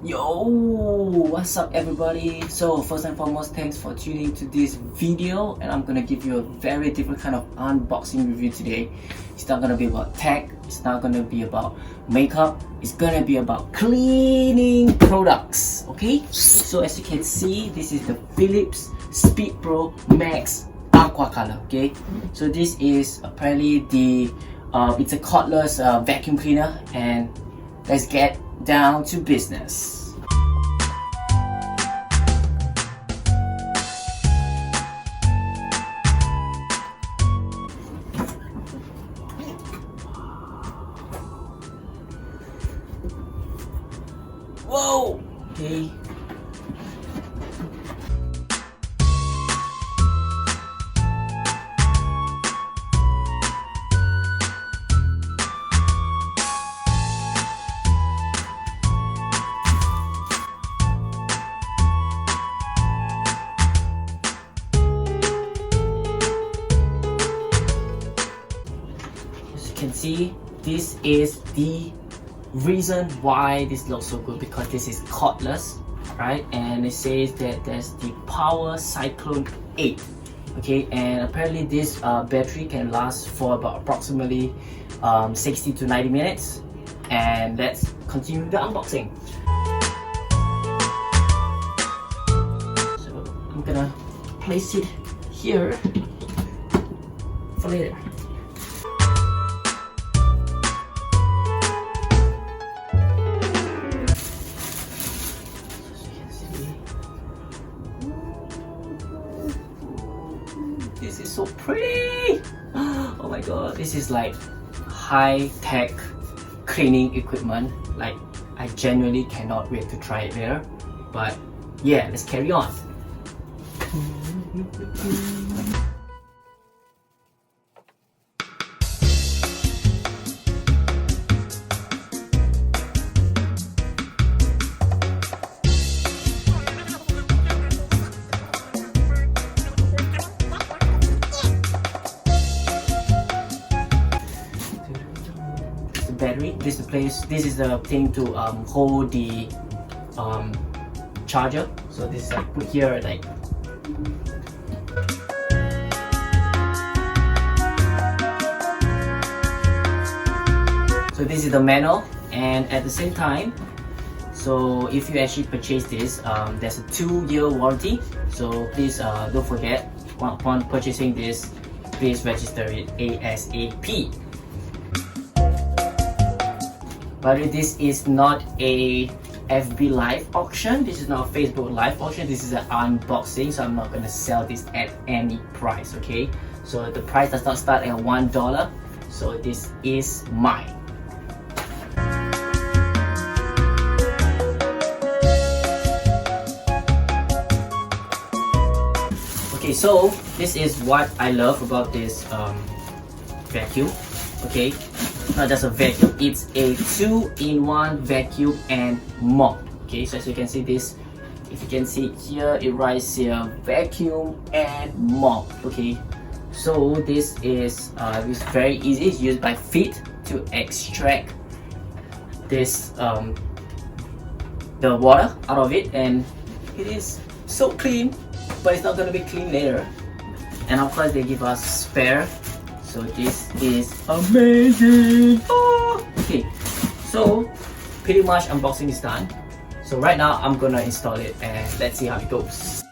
Yo, what's up everybody? So first and foremost, thanks for tuning to this video, and I'm gonna give you a very different kind of unboxing review today. It's not gonna be about tech, it's not gonna be about makeup, it's gonna be about cleaning products, okay? So as you can see, this is the Philips SpeedPro Max Aqua Color, okay? So this is apparently the it's a cordless vacuum cleaner, and let's get down to business. Whoa! Okay. Can see this is the reason why this looks so good, because this is cordless, right? And it says that there's the power cyclone 8, okay? And apparently this battery can last for about approximately 60 to 90 minutes. And let's continue the unboxing. So I'm gonna place it here for later. This is so pretty! Oh my god, this is like high-tech cleaning equipment. Like, I genuinely cannot wait to try it later. But yeah, let's carry on. Battery. This is the thing to hold the charger. So this is like put here like. So this is the manual, and at the same time, so if you actually purchase this, there's a 2-year warranty. So please don't forget, upon purchasing this, please register it ASAP. But this is not a FB live auction, this is not a Facebook live auction, this is an unboxing, so I'm not going to sell this at any price, okay? So the price does not start at $1, so this is mine. Okay, so this is what I love about this vacuum, okay? Not just a vacuum, it's a 2-in-1 vacuum and mop. Okay, so as you can see this, if you can see here, it writes here vacuum and mop. Okay, so this is it's very easy. It's used by feet to extract this the water out of it, and it is so clean, but it's not gonna be clean later. And of course they give us spare. So this is amazing! Oh! Okay, so pretty much unboxing is done. So right now I'm gonna install it and let's see how it goes.